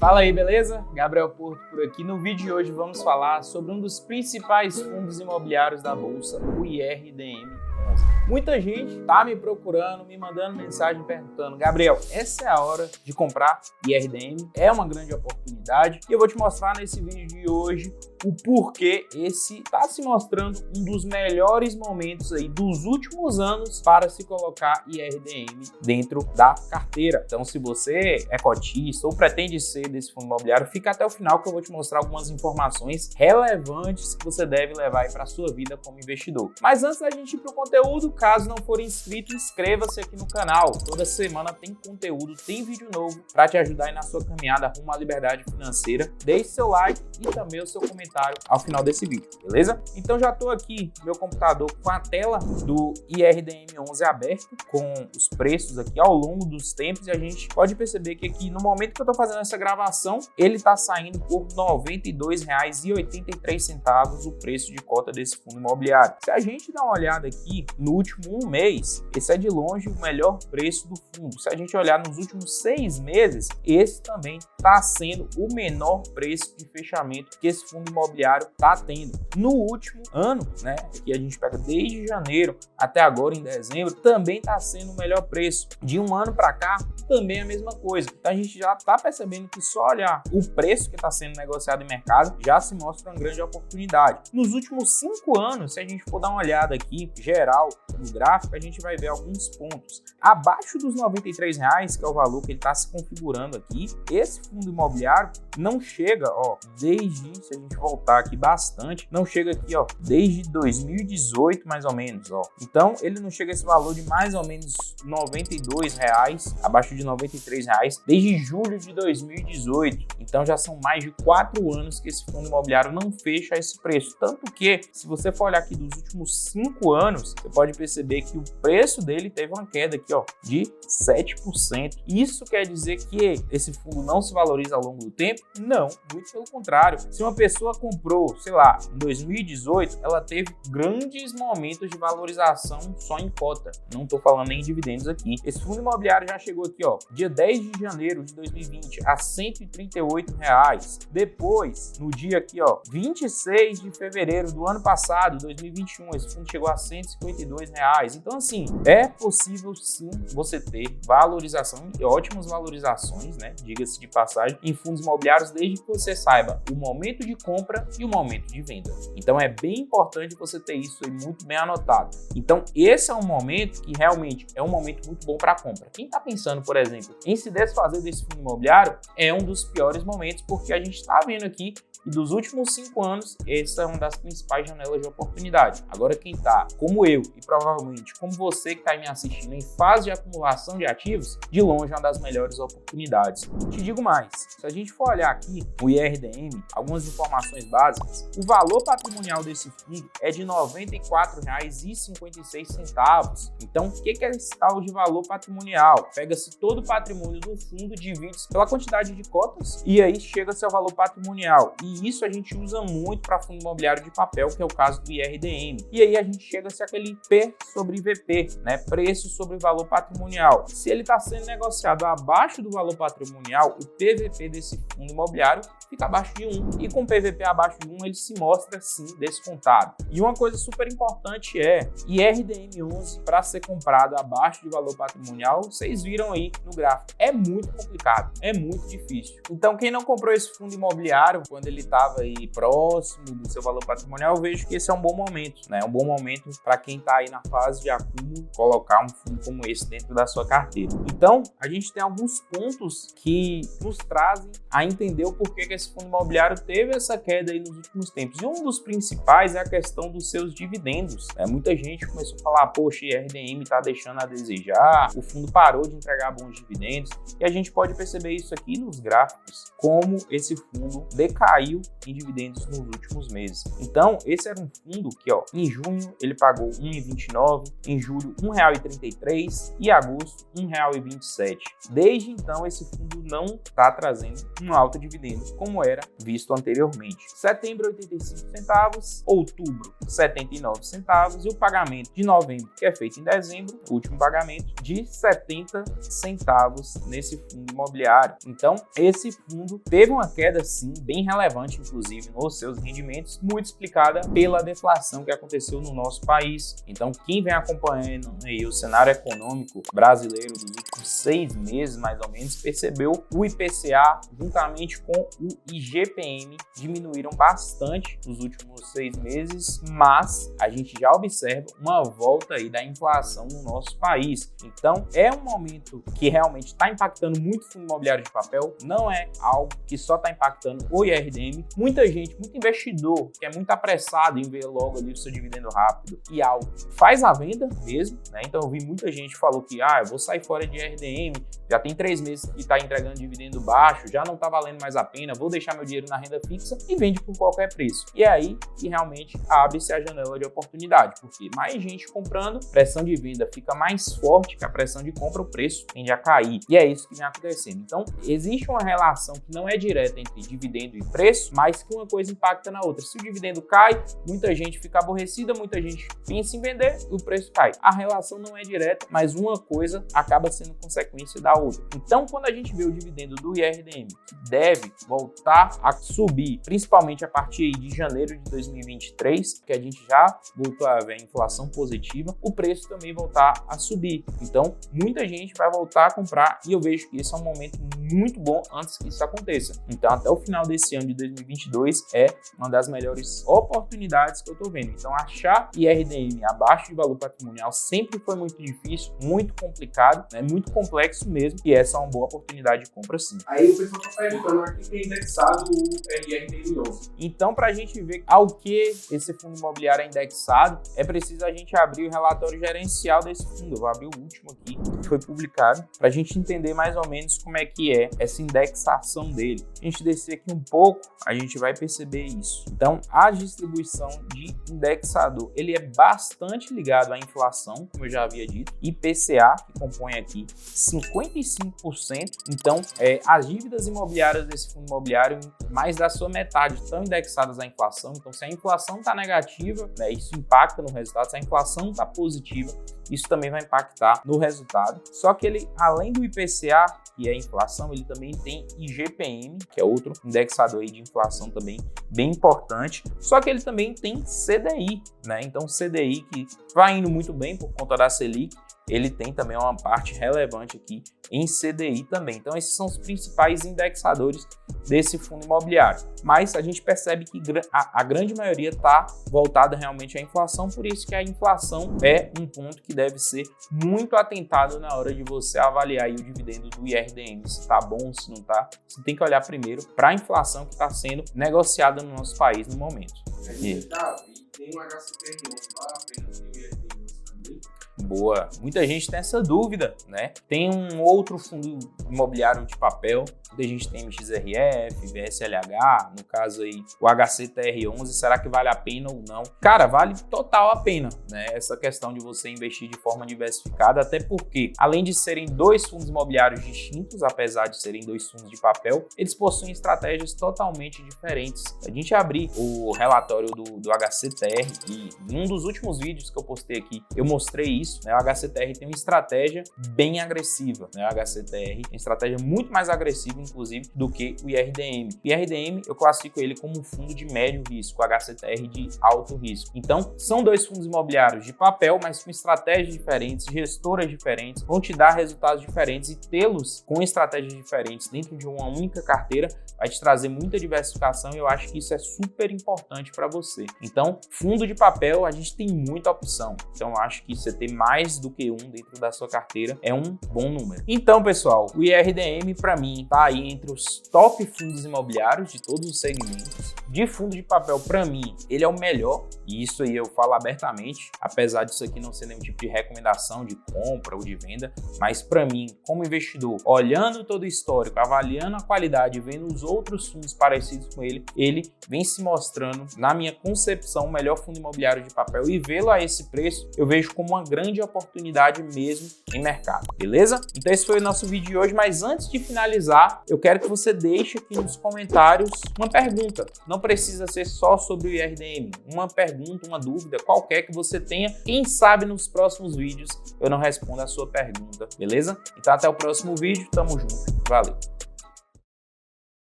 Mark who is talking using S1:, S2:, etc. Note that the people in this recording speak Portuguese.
S1: Fala aí, beleza? Gabriel Porto por aqui. No vídeo de hoje vamos falar sobre um dos principais fundos imobiliários da Bolsa, o IRDM11. Muita gente tá me procurando, me mandando mensagem perguntando: Gabriel, essa é a hora de comprar IRDM? É uma grande oportunidade e eu vou te mostrar nesse vídeo de hoje o porquê esse está se mostrando um dos melhores momentos aí dos últimos anos para se colocar IRDM dentro da carteira. Então, se você é cotista ou pretende ser desse fundo imobiliário, fica até o final que eu vou te mostrar algumas informações relevantes que você deve levar para a sua vida como investidor. Mas antes da gente ir para o conteúdo, caso não for inscrito, inscreva-se aqui no canal. Toda semana tem conteúdo, tem vídeo novo para te ajudar aí na sua caminhada rumo à liberdade financeira. Deixe seu like e também o seu comentário ao final desse vídeo, beleza? Então já estou aqui no meu computador com a tela do IRDM11 aberta, com os preços aqui ao longo dos tempos, e a gente pode perceber que aqui no momento que eu estou fazendo essa gravação, ele está saindo por R$ 92,83 o preço de cota desse fundo imobiliário. Se a gente dá uma olhada aqui no último um mês, esse é de longe o melhor preço do fundo. Se a gente olhar nos últimos 6 meses, esse também está sendo o menor preço de fechamento que esse fundo imobiliário está tendo. No último ano, né, que a gente pega desde janeiro até agora em dezembro, também está sendo o melhor preço. De um ano para cá, também é a mesma coisa. Então a gente já está percebendo que só olhar o preço que está sendo negociado em mercado já se mostra uma grande oportunidade. Nos últimos 5 anos, se a gente for dar uma olhada aqui, geral, no gráfico, a gente vai ver alguns pontos. Abaixo dos R$ 93,00, que é o valor que ele está se configurando aqui, esse fundo imobiliário não chega, ó, desde, se a gente voltar aqui bastante, não chega aqui, ó, desde 2018 mais ou menos, ó. Então ele não chega a esse valor de mais ou menos R$ 92,00, abaixo de R$ 93,00, desde julho de 2018. Então já são mais de 4 anos que esse fundo imobiliário não fecha esse preço. Tanto que, se você for olhar aqui dos últimos 5 anos, você pode perceber que o preço dele teve uma queda aqui, ó, de 7%. Isso quer dizer que esse fundo não se valoriza ao longo do tempo? Não, muito pelo contrário. Se uma pessoa comprou, sei lá, em 2018, ela teve grandes momentos de valorização só em cota. Não estou falando nem em dividendos aqui. Esse fundo imobiliário já chegou aqui, ó, dia 10 de janeiro de 2020 a R$ 138,00. Depois, no dia aqui, ó, 26 de fevereiro do ano passado, 2021, esse fundo chegou a R$ 152,00. Então, assim, é possível sim você ter valorização e ótimas valorizações, né? Diga-se de passagem, em fundos imobiliários, desde que você saiba o momento de compra e o momento de venda. Então é bem importante você ter isso aí muito bem anotado. Então esse é um momento que realmente é um momento muito bom para compra. Quem está pensando, por exemplo, em se desfazer desse fundo imobiliário, é um dos piores momentos, porque a gente está vendo aqui e dos últimos 5 anos, essa é uma das principais janelas de oportunidade. Agora, quem está, como eu e provavelmente como você que está me assistindo, em fase de acumulação de ativos, de longe é uma das melhores oportunidades. Te digo mais, se a gente for olhar aqui o IRDM, algumas informações básicas, o valor patrimonial desse fundo é de R$ 94,56. Então, o que é esse tal de valor patrimonial? Pega-se todo o patrimônio do fundo, divide pela quantidade de cotas e aí chega-se ao valor patrimonial. E isso a gente usa muito para fundo imobiliário de papel, que é o caso do IRDM. E aí a gente chega-se àquele P sobre VP, né? Preço sobre valor patrimonial. Se ele está sendo negociado abaixo do valor patrimonial, o PVP desse fundo imobiliário fica abaixo de 1. E com PVP abaixo de 1, ele se mostra, sim, descontado. E uma coisa super importante é IRDM11 para ser comprado abaixo de valor patrimonial, vocês viram aí no gráfico. É muito complicado, é muito difícil. Então, quem não comprou esse fundo imobiliário, quando ele estava aí próximo do seu valor patrimonial, eu vejo que esse é um bom momento, né? Um bom momento para quem está aí na fase de acúmulo, colocar um fundo como esse dentro da sua carteira. Então, a gente tem alguns pontos que nos trazem a entender o porquê que esse fundo imobiliário teve essa queda aí nos últimos tempos. E um dos principais é a questão dos seus dividendos, né? Muita gente começou a falar, poxa, IRDM está deixando a desejar, o fundo parou de entregar bons dividendos, e a gente pode perceber isso aqui nos gráficos, como esse fundo decaiu caiu em dividendos nos últimos meses. Então, esse era um fundo que, em junho ele pagou R$ 1,29, em julho R$ 1,33 e em agosto R$ 1,27. Desde então, esse fundo não está trazendo um alto dividendo como era visto anteriormente. Setembro, 85 centavos, outubro, 79 centavos e o pagamento de novembro, que é feito em dezembro, o último pagamento, de 70 centavos nesse fundo imobiliário. Então, esse fundo teve uma queda, sim, bem relevante, inclusive, nos seus rendimentos, muito explicada pela deflação que aconteceu no nosso país. Então, quem vem acompanhando aí o cenário econômico brasileiro dos últimos 6 meses, mais ou menos, percebeu o IPCA, juntamente com o IGPM, diminuíram bastante nos últimos 6 meses, mas a gente já observa uma volta aí da inflação no nosso país. Então, é um momento que realmente está impactando muito o fundo imobiliário de papel, não é algo que só está impactando o IRDM. Muita gente, muito investidor, que é muito apressado em ver logo ali o seu dividendo rápido e alto, faz a venda mesmo, né? Então, eu vi muita gente falou que, eu vou sair fora de IRDM, já tem 3 meses que está entregando dividendo baixo, já não está valendo mais a pena, vou deixar meu dinheiro na renda fixa e vende por qualquer preço. E é aí que realmente abre-se a janela de oportunidade, porque mais gente comprando, pressão de venda fica mais forte que a pressão de compra, o preço tende a cair. E é isso que vem acontecendo. Então, existe uma relação que não é direta entre dividendo e preço, mas que uma coisa impacta na outra. Se o dividendo cai, muita gente fica aborrecida, muita gente pensa em vender e o preço cai. A relação não é direta, mas uma coisa acaba sendo consequência da outra. Então, quando a gente vê o dividendo do IRDM, que deve voltar a subir, principalmente a partir de janeiro de 2023, que a gente já voltou a ver a inflação positiva, o preço também voltar a subir. Então, muita gente vai voltar a comprar e eu vejo que esse é um momento muito bom antes que isso aconteça. Então, até o final desse ano de 2022 é uma das melhores oportunidades que eu tô vendo. Então, achar IRDM abaixo de valor patrimonial sempre foi muito difícil, muito complicado, né? Muito complexo mesmo, e essa é uma boa oportunidade de compra, sim.
S2: Aí o pessoal tá perguntando aqui que é indexado o IRDM novo.
S1: Então, para a gente ver ao que esse fundo imobiliário é indexado, é preciso a gente abrir o relatório gerencial desse fundo. Eu vou abrir o último aqui, que foi publicado, para a gente entender mais ou menos como é que é essa indexação dele. A gente descer aqui um pouco, a gente vai perceber isso. Então, a distribuição de indexador, ele é bastante ligado à inflação, como eu já havia dito, IPCA, que compõe aqui 55%. Então, as dívidas imobiliárias desse fundo imobiliário, mais da sua metade, estão indexadas à inflação. Então, se a inflação está negativa, né, isso impacta no resultado. Se a inflação está positiva, isso também vai impactar no resultado. Só que ele, além do IPCA, que é a inflação, ele também tem IGPM, que é outro indexador aí de inflação também bem importante. Só que ele também tem CDI, né? Então, CDI, que vai indo muito bem por conta da Selic, ele tem também uma parte relevante aqui em CDI também. Então, esses são os principais indexadores desse fundo imobiliário. Mas a gente percebe que a grande maioria está voltada realmente à inflação, por isso que a inflação é um ponto que deve ser muito atentado na hora de você avaliar aí o dividendo do IRDM, se está bom, se não está. Você tem que olhar primeiro para a inflação que está sendo negociada no nosso país no momento.
S2: Tem um HCTR11 lá, apenas tem o IRDM também.
S1: Boa. Muita gente tem essa dúvida, né? Tem um outro fundo imobiliário de papel, a gente tem MXRF, VSLH, no caso aí o HCTR11, será que vale a pena ou não? Cara, vale total a pena, né? Essa questão de você investir de forma diversificada, até porque, além de serem 2 fundos imobiliários distintos, apesar de serem 2 fundos de papel, eles possuem estratégias totalmente diferentes. A gente abrir o relatório do HCTR, e em um dos últimos vídeos que eu postei aqui, eu mostrei isso, né? O HCTR tem uma estratégia bem agressiva, né? O HCTR tem uma estratégia muito mais agressiva, inclusive, do que o IRDM. O IRDM, eu classifico ele como um fundo de médio risco, o HCTR de alto risco. Então, são 2 fundos imobiliários de papel, mas com estratégias diferentes, gestoras diferentes, vão te dar resultados diferentes, e tê-los com estratégias diferentes dentro de uma única carteira vai te trazer muita diversificação, e eu acho que isso é super importante para você. Então, fundo de papel, a gente tem muita opção. Então, eu acho que você ter mais do que um dentro da sua carteira é um bom número. Então, pessoal, o IRDM para mim tá aí entre os top fundos imobiliários de todos os segmentos. De fundo de papel, para mim, ele é o melhor, e isso aí eu falo abertamente, apesar disso aqui não ser nenhum tipo de recomendação de compra ou de venda, mas para mim, como investidor, olhando todo o histórico, avaliando a qualidade, vendo os outros fundos parecidos com ele vem se mostrando, na minha concepção, o melhor fundo imobiliário de papel, e vê-lo a esse preço, eu vejo como uma grande oportunidade mesmo em mercado, beleza? Então esse foi o nosso vídeo de hoje, mas antes de finalizar, eu quero que você deixe aqui nos comentários uma pergunta. Não precisa ser só sobre o IRDM, uma pergunta, uma dúvida qualquer que você tenha. Quem sabe nos próximos vídeos eu não respondo a sua pergunta, beleza? Então até o próximo vídeo, tamo junto, valeu!